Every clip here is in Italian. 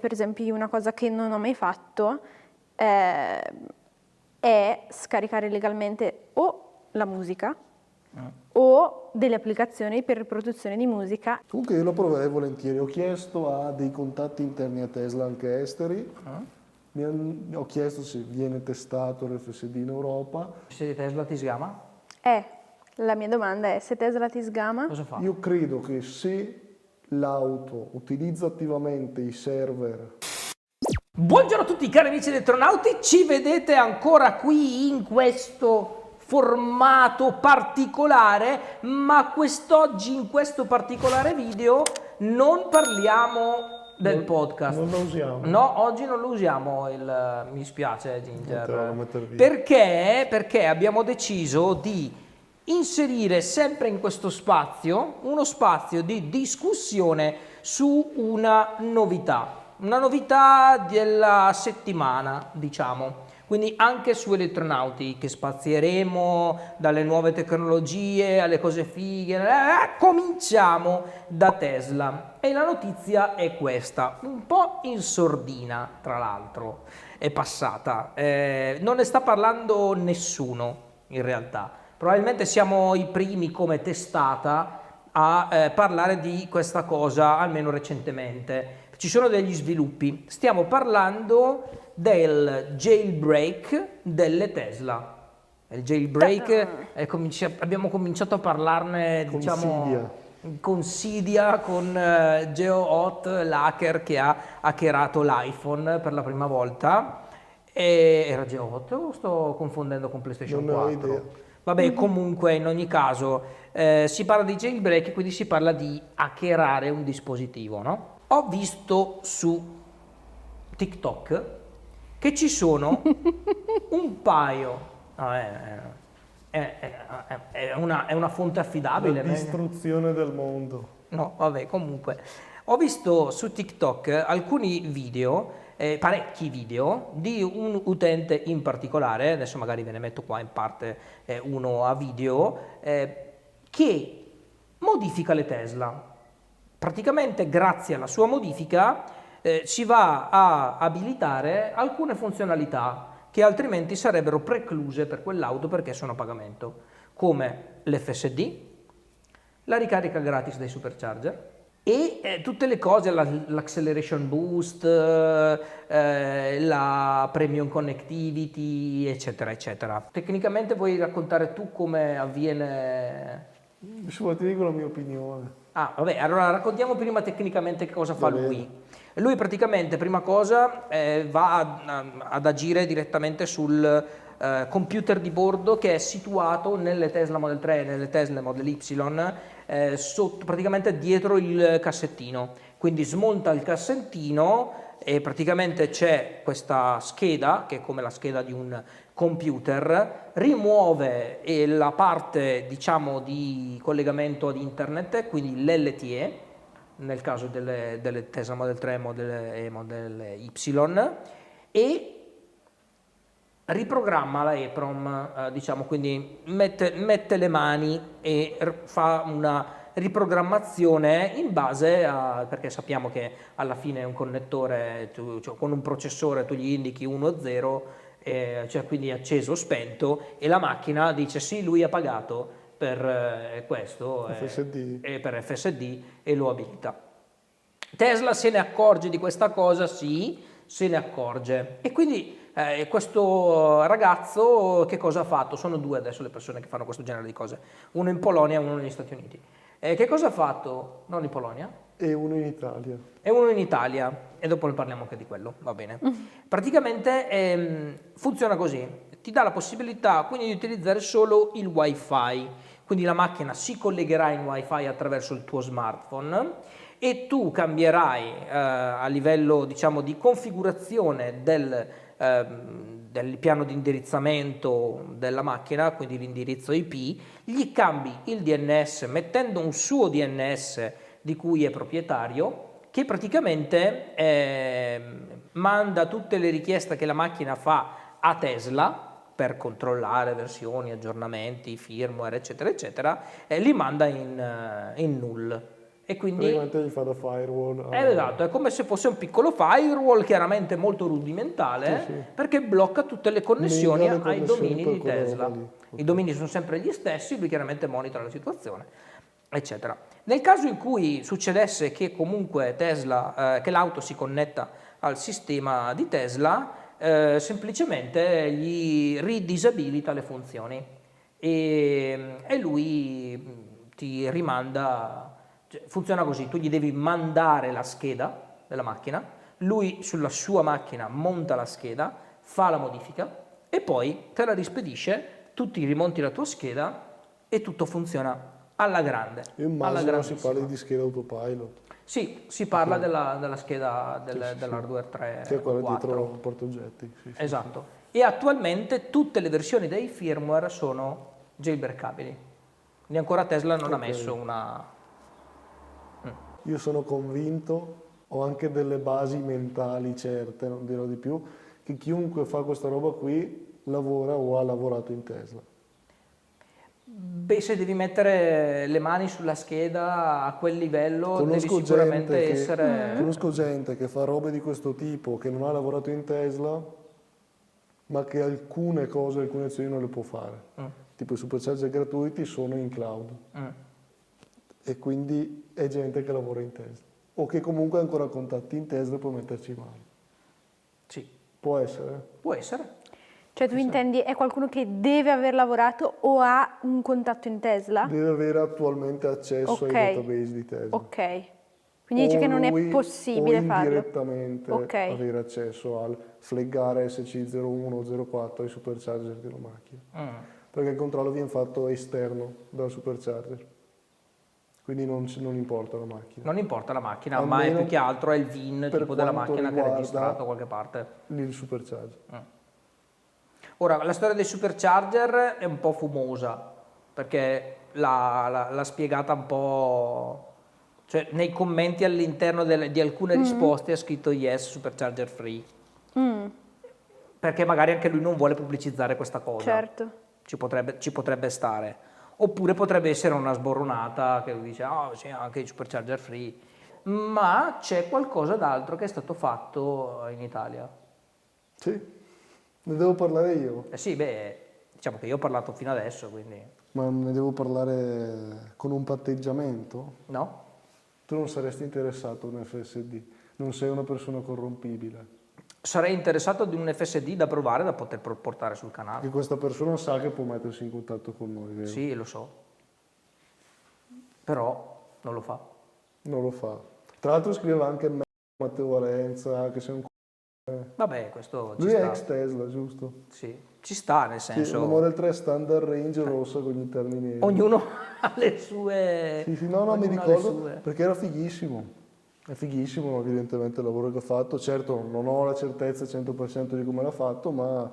per esempio, una cosa che non ho mai fatto è scaricare legalmente o la musica o delle applicazioni per produzione di musica. Comunque io lo proverei volentieri, ho chiesto a dei contatti interni a Tesla anche esteri, ho chiesto se viene testato l'FSD in Europa. Se Tesla ti sgama? La mia domanda è: se Tesla ti sgama? Cosa fa? Io credo che se l'auto utilizza attivamente i server. Buongiorno a tutti cari amici elettronauti, ci vedete ancora qui in questo formato particolare, ma quest'oggi in questo particolare video non parliamo del podcast. Non lo usiamo. No, oggi non lo usiamo, mi spiace Ginger. te lo mettere via. Perché abbiamo deciso di inserire sempre in questo spazio uno spazio di discussione su una novità della settimana, diciamo. Quindi anche su elettronauti, che spazieremo dalle nuove tecnologie alle cose fighe. Cominciamo da Tesla e la notizia è questa, un po' in sordina tra l'altro, è passata, non ne sta parlando nessuno in realtà, probabilmente siamo i primi come testata a parlare di questa cosa, almeno recentemente. Ci sono degli sviluppi, stiamo parlando del jailbreak delle Tesla. Il jailbreak abbiamo cominciato a parlarne, Con diciamo, Cydia. con Cydia, con GeoHot, l'hacker che ha hackerato l'iPhone per la prima volta. Era GeoHot o sto confondendo con PlayStation Non ne ho 4? idea. Vabbè, comunque in ogni caso si parla di jailbreak, quindi si parla di hackerare un dispositivo, no? Ho visto su TikTok che ci sono un paio, è una fonte affidabile. La distruzione del mondo. No, vabbè, comunque ho visto su TikTok alcuni video, parecchi video di un utente in particolare, adesso magari ve ne metto qua in parte uno a video, che modifica le Tesla. Praticamente grazie alla sua modifica si va a abilitare alcune funzionalità che altrimenti sarebbero precluse per quell'auto perché sono a pagamento, come l'FSD, la ricarica gratis dei supercharger e tutte le cose, l'acceleration boost, la premium connectivity, eccetera, eccetera. Tecnicamente vuoi raccontare tu come avviene? Ti dico la mia opinione. Ah, vabbè, allora raccontiamo prima tecnicamente che cosa fa lui. Lui praticamente, prima cosa, va ad agire direttamente sul computer di bordo che è situato nelle Tesla Model 3 e nelle Tesla Model Y, praticamente dietro il cassettino. Quindi smonta il cassettino e praticamente c'è questa scheda, che è come la scheda di un computer, rimuove la parte, diciamo, di collegamento ad internet, quindi l'LTE, nel caso delle Tesla Model 3 e Model Y, e riprogramma la EEPROM, diciamo, quindi mette le mani e fa una riprogrammazione in base a, perché sappiamo che alla fine un connettore, cioè con un processore tu gli indichi 1 0, cioè quindi acceso o spento, e la macchina dice sì, lui ha pagato per questo FSD. e per FSD e lo abilita. Tesla se ne accorge di questa cosa, sì, se ne accorge, e quindi questo ragazzo che cosa ha fatto? Sono due adesso le persone che fanno questo genere di cose, uno in Polonia e uno negli Stati Uniti. Che cosa ha fatto? Non in Polonia? E uno in Italia. E uno in Italia, e dopo ne parliamo anche di quello, va bene. Praticamente funziona così, ti dà la possibilità quindi di utilizzare solo il wifi, quindi la macchina si collegherà in wifi attraverso il tuo smartphone e tu cambierai a livello, diciamo, di configurazione del piano di indirizzamento della macchina, quindi l'indirizzo IP, gli cambi il DNS mettendo un suo DNS di cui è proprietario, che praticamente manda tutte le richieste che la macchina fa a Tesla per controllare versioni, aggiornamenti, firmware, eccetera, eccetera, e li manda in null. e quindi praticamente gli fa da firewall. esatto, è come se fosse un piccolo firewall, chiaramente molto rudimentale, Sì, sì. perché blocca tutte le connessioni Nega le ai connessioni domini per di quella Tesla. roba lì. I domini sono sempre gli stessi, lui chiaramente monitora la situazione, eccetera. Nel caso in cui succedesse che comunque Tesla, che l'auto si connetta al sistema di Tesla, semplicemente gli ridisabilita le funzioni e lui ti rimanda, cioè, funziona così, tu gli devi mandare la scheda della macchina, lui sulla sua macchina monta la scheda, fa la modifica e poi te la rispedisce, tu ti rimonti la tua scheda e tutto funziona alla grande, Io alla immagino si grandissima. parli di scheda autopilot, Sì, si parla della scheda dell'hardware 3 che è o quella 4. dietro il portaoggetti. Sì, sì, Esatto. E attualmente tutte le versioni dei firmware sono jailbreakabili. Quindi ancora Tesla non ha Ok. messo una... sì. Io sono convinto, ho anche delle basi mentali certe, non dirò di più, che chiunque fa questa roba qui lavora o ha lavorato in Tesla. Beh, se devi mettere le mani sulla scheda a quel livello, devi Conosco sicuramente gente, essere... conosco gente che fa robe di questo tipo, che non ha lavorato in Tesla, ma che alcune cose, alcune azioni non le può fare. Tipo i supercharger gratuiti sono in cloud. Mm. E quindi è gente che lavora in Tesla. O che comunque ha ancora contatti in Tesla e può metterci mano. Sì, Può essere. può essere. Cioè tu intendi è qualcuno che deve aver lavorato o ha un contatto in Tesla? Deve avere attualmente accesso Ok. ai database di Tesla. Ok. Quindi dice che non è O possibile farlo. indirettamente Ok. avere accesso al flaggare SC01 o 04 ai supercharger della macchina. Perché il controllo viene fatto esterno dal supercharger. Quindi non importa la macchina. Non importa la macchina, ma è Almeno più che altro è il VIN per tipo della quanto macchina che è riguarda registrato da qualche parte. il supercharger. Ora, la storia dei supercharger è un po' fumosa, perché l'ha spiegata un po'... Cioè, nei commenti all'interno di alcune risposte ha scritto yes, supercharger free. Perché magari anche lui non vuole pubblicizzare questa cosa. Certo. Ci potrebbe stare. Oppure potrebbe essere una sboronata che lui dice, ah sì, anche i supercharger free. Ma c'è qualcosa d'altro che è stato fatto in Italia. Sì, ne devo parlare io, Eh sì, beh, diciamo che io ho parlato fino adesso, quindi ma ne devo parlare con un patteggiamento. no? Tu non saresti interessato a un FSD, non sei una persona corrompibile. Sarei interessato ad un FSD da provare, da poter portare sul Che canale. questa persona sa che può mettersi in contatto con noi, vero? Sì, lo so. Però non lo fa. Non lo fa. Tra l'altro scriveva anche me, Matteo Arenza, che sei un Vabbè, questo ci Lui è sta. ex Tesla, giusto? Sì, ci sta nel Sì, senso... una Model 3 standard range rossa con gli interni neri. Ognuno ha le sue... Sì, sì, no, mi ognuno ha le ricordo sue. perché era fighissimo. È fighissimo evidentemente il lavoro che ha fatto. Certo, non ho la certezza 100% di come l'ha fatto, ma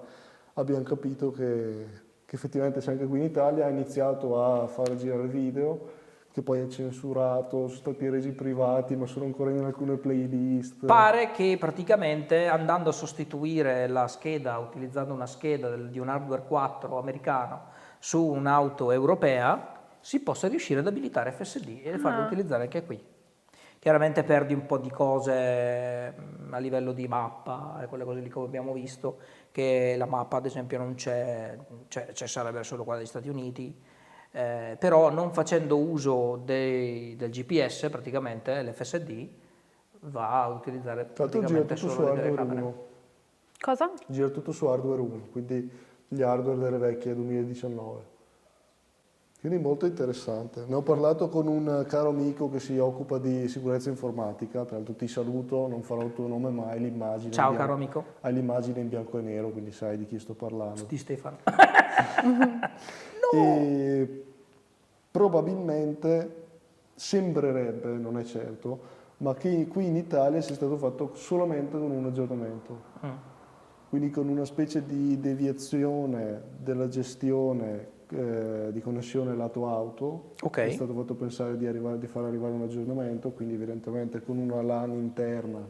abbiamo capito che effettivamente c'è anche qui in Italia. Ha iniziato a fare girare video, che poi è censurato, sono stati resi privati, ma sono ancora in alcune playlist. Pare che praticamente andando a sostituire la scheda, utilizzando una scheda di un hardware 4 americano su un'auto europea, si possa riuscire ad abilitare FSD e farlo utilizzare anche qui. Chiaramente perdi un po' di cose a livello di mappa e quelle cose lì come abbiamo visto, che la mappa ad esempio non c'è sarebbe solo quella degli Stati Uniti, però non facendo uso del GPS praticamente l'FSD va a utilizzare Tra l'altro gira praticamente tutto su solo le hardware telecamere. 1. Cosa? Gira tutto su hardware 1, quindi gli hardware delle vecchie 2019. Quindi molto interessante. Ne ho parlato con un caro amico che si occupa di sicurezza informatica, tra l'altro ti saluto, non farò il tuo nome ma hai l'immagine, Ciao caro amico, hai l'immagine in bianco e nero, quindi sai di chi sto parlando. di Stefano. E probabilmente sembrerebbe, non è certo, ma che qui in Italia sia stato fatto solamente con un aggiornamento. Quindi con una specie di deviazione della gestione di connessione lato auto, Ok. è stato fatto pensare di far arrivare un aggiornamento, quindi evidentemente con una LAN interna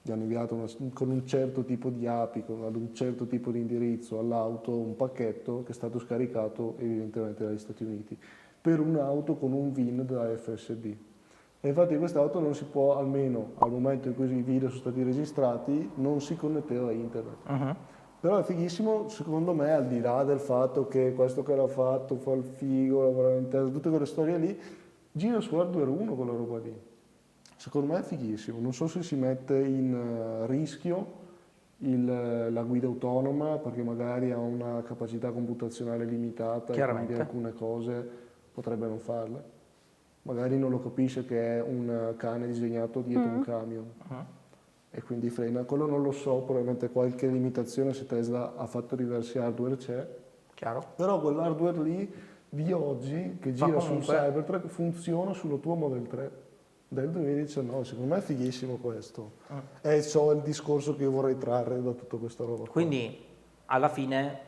gli hanno inviato con un certo tipo di API, ad un certo tipo di indirizzo all'auto un pacchetto che è stato scaricato evidentemente dagli Stati Uniti. per un'auto con un VIN da FSD. E infatti quest'auto non si può, almeno al momento in cui i video sono stati registrati, non si connetteva a internet. Però è fighissimo, secondo me, al di là del fatto che questo che l'ha fatto fa il figo, lavora in testa, tutte quelle storie lì, gira su Hardware 1 quella roba lì. Secondo me è fighissimo, non so se si mette in rischio la guida autonoma perché magari ha una capacità computazionale limitata e quindi alcune cose potrebbe non farle. Magari non lo capisce che è un cane disegnato dietro un camion e quindi frena. Quello non lo so, probabilmente qualche limitazione se Tesla ha fatto diversi hardware c'è. Chiaro. Però quell'hardware lì di oggi che gira sul Cybertruck funziona sulla tua Model 3 del 2019. Secondo me è fighissimo questo. E so il discorso che io vorrei trarre da tutta questa roba qua. Quindi alla fine,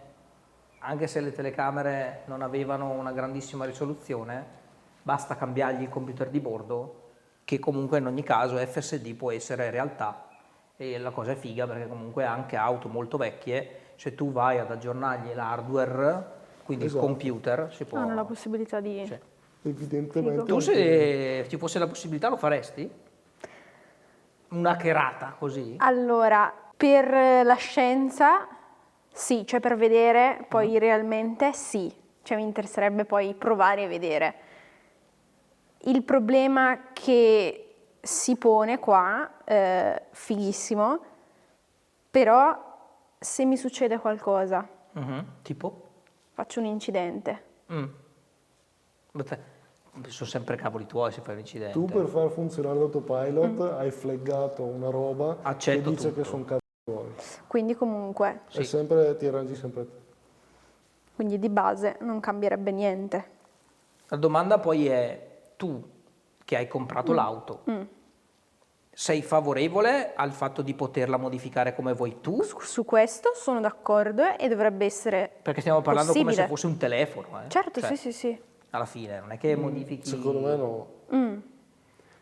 anche se le telecamere non avevano una grandissima risoluzione, basta cambiargli il computer di bordo, che comunque in ogni caso FSD può essere realtà. E la cosa è figa perché comunque anche auto molto vecchie, se tu vai ad aggiornargli l'hardware, quindi il computer, si può... Hanno la possibilità di... Sì. Evidentemente. Tu se ci fosse la possibilità lo faresti? Una hackerata così? Allora, per la scienza sì, cioè per vedere, poi realmente sì, cioè mi interesserebbe poi provare e vedere. Il problema che si pone qua, fighissimo, però se mi succede qualcosa, Tipo? faccio un incidente. Sono sempre cavoli tuoi se fai un incidente. Tu per far funzionare l'autopilot hai flaggato una roba Accetto che dice tutto. che sono cazzi tuoi. Quindi comunque, È sempre, ti arrangi sempre te. quindi di base non cambierebbe niente. La domanda poi è, tu che hai comprato l'auto, sei favorevole al fatto di poterla modificare come vuoi tu? Su questo sono d'accordo e dovrebbe essere Perché stiamo parlando come possibile. se fosse un telefono. Certo, Cioè, sì. alla fine, non è che modifichi... Secondo me no.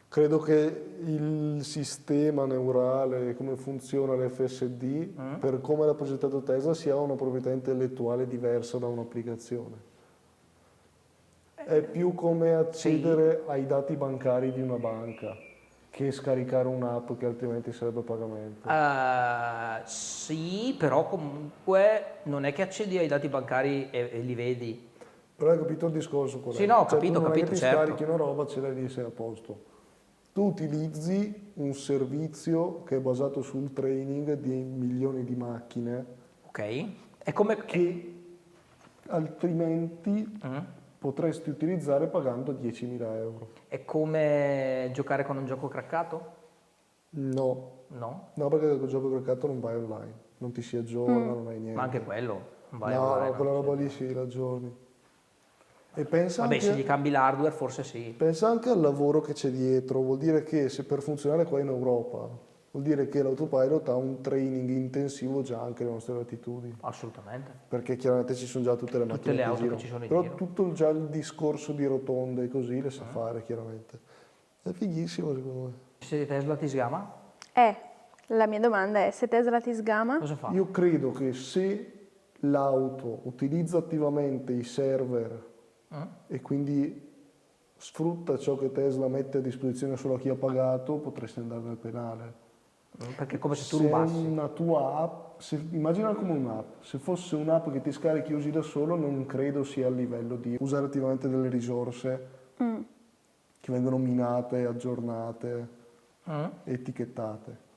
Credo che il sistema neurale, come funziona l'FSD, per come l'ha progettato Tesla, sia una proprietà intellettuale diversa da un'applicazione. È più come accedere ai dati bancari di una banca che scaricare un'app che altrimenti sarebbe pagamento. Sì, però comunque non è che accedi ai dati bancari e li vedi. Però hai capito il discorso qual è? Sì, no, ho Cioè, capito, tu non è che ti certo. scarichi una roba, ce l'hai lì e sei a posto. Tu utilizzi un servizio che è basato sul training di milioni di macchine Ok? È come... che altrimenti potresti utilizzare pagando 10.000 euro. È come giocare con un gioco craccato? No, No? no, perché il gioco craccato non vai online, non ti si aggiorna, non hai niente. Ma anche quello non vai No, online, no, quella no? roba lì sì, aggiorni. E pensa Vabbè, anche, se gli cambi l'hardware forse sì. pensa anche al lavoro che c'è dietro, vuol dire che se per funzionare qua in Europa, vuol dire che l'autopilot ha un training intensivo già anche alle nostre latitudini. Assolutamente. Perché chiaramente ci sono già tutte le macchine le che auto che girano. ci sono in Però giro. tutto già il discorso di rotonde e così le sa fare chiaramente. È fighissimo secondo me. Se Tesla ti sgama, La mia domanda è, se Tesla ti sgama, cosa fa? Io credo che se l'auto utilizza attivamente i server e quindi sfrutta ciò che Tesla mette a disposizione solo a chi ha pagato, potresti andare nel penale. Perché è come se tu Se rubassi. una tua app, immagina come un'app, se fosse un'app che ti scarichi e usi da solo, non credo sia a livello di usare attivamente delle risorse che vengono minate, aggiornate, etichettate.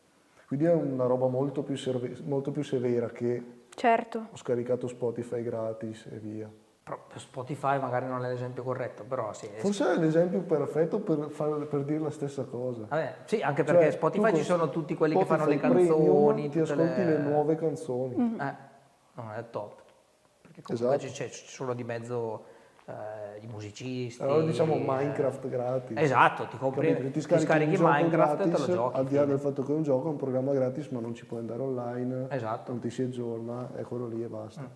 Quindi è una roba molto più severa che certo, ho scaricato Spotify gratis e via. Però Spotify magari non è l'esempio corretto, però sì. Forse è l'esempio perfetto per dire la stessa cosa. Vabbè, sì, anche perché Cioè, Spotify tu ci con sono tutti quelli che fanno le Spotify canzoni, Premium, ti tutte ascolti le nuove canzoni. No, è top. Perché comunque Esatto. c'è solo di mezzo i musicisti. Allora diciamo Minecraft gratis. Esatto, ti compri, Capito? ti scarichi un gioco Minecraft e te gratis, lo giochi. al di là fine. del fatto che è un gioco, è un programma gratis, ma non ci puoi andare online, Esatto. non ti si aggiorna, è quello lì e basta.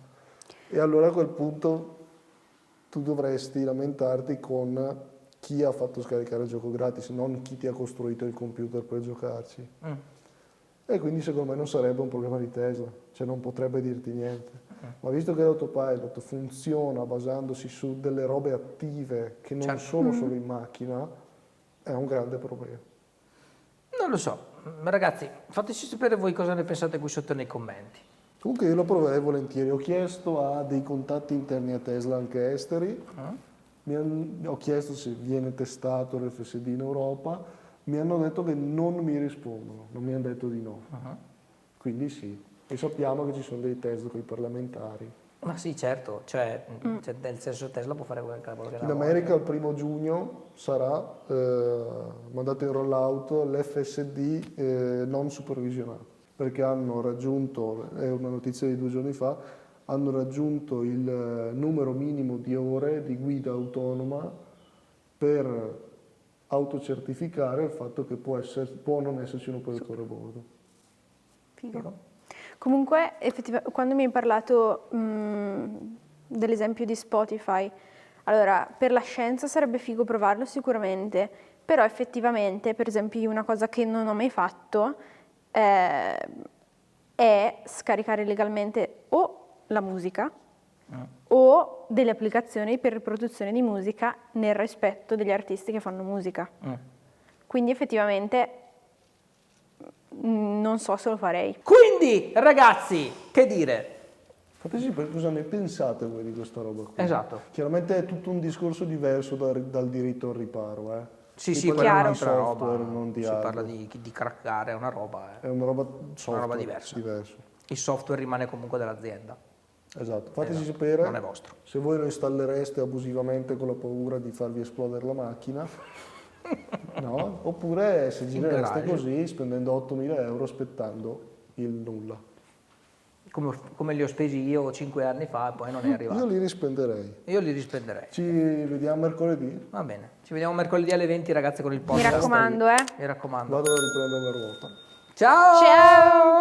E allora a quel punto tu dovresti lamentarti con chi ha fatto scaricare il gioco gratis, non chi ti ha costruito il computer per giocarci. E quindi secondo me non sarebbe un problema di Tesla, cioè non potrebbe dirti niente. Ma visto che l'autopilot funziona basandosi su delle robe attive che non Certo. sono solo in macchina, è un grande problema. Non lo so. Ragazzi, fateci sapere voi cosa ne pensate qui sotto nei commenti. Comunque io lo proverei volentieri, ho chiesto a dei contatti interni a Tesla anche esteri, ho chiesto se viene testato l'FSD in Europa, mi hanno detto che non mi rispondono, non mi hanno detto di no. Quindi sì, e sappiamo che ci sono dei test con i parlamentari. Ma sì, certo, cioè nel senso Tesla può fare quel cavolo che In ne America il 1° giugno sarà mandato in rollout l'FSD non supervisionato, perché hanno raggiunto, è una notizia di 2 giorni fa, hanno raggiunto il numero minimo di ore di guida autonoma per autocertificare il fatto che può non esserci un operatore a bordo. Figo. Comunque, quando mi hai parlato dell'esempio di Spotify, allora, per la scienza sarebbe figo provarlo sicuramente, però effettivamente, per esempio, io una cosa che non ho mai fatto è scaricare legalmente o la musica o delle applicazioni per riproduzione di musica nel rispetto degli artisti che fanno musica. Quindi effettivamente non so se lo farei. Quindi, ragazzi, che dire? Fateci sapere cosa ne pensate voi di questa roba qui. Esatto. Chiaramente è tutto un discorso diverso dal diritto al riparo. Sì, Qui sì, quella è parliamo un'altra di software, roba. non di Si parla hardware. di craccare, è una roba. È una roba software, roba diversa. diverso. Il software rimane comunque dell'azienda. Esatto, fateci Esatto, sapere non è vostro. se voi lo installereste abusivamente con la paura di farvi esplodere la macchina, no? Oppure se girereste garage. così spendendo 8.000 euro aspettando il nulla. Come li ho spesi io 5 anni fa e poi non è Io arrivato. li rispenderei. Io li rispenderei. Ci vediamo mercoledì. Va bene. Ci vediamo mercoledì alle 20, ragazzi, con il Mi podcast. raccomando, Mi raccomando. Vado a riprendere la ruota. Ciao! Ciao!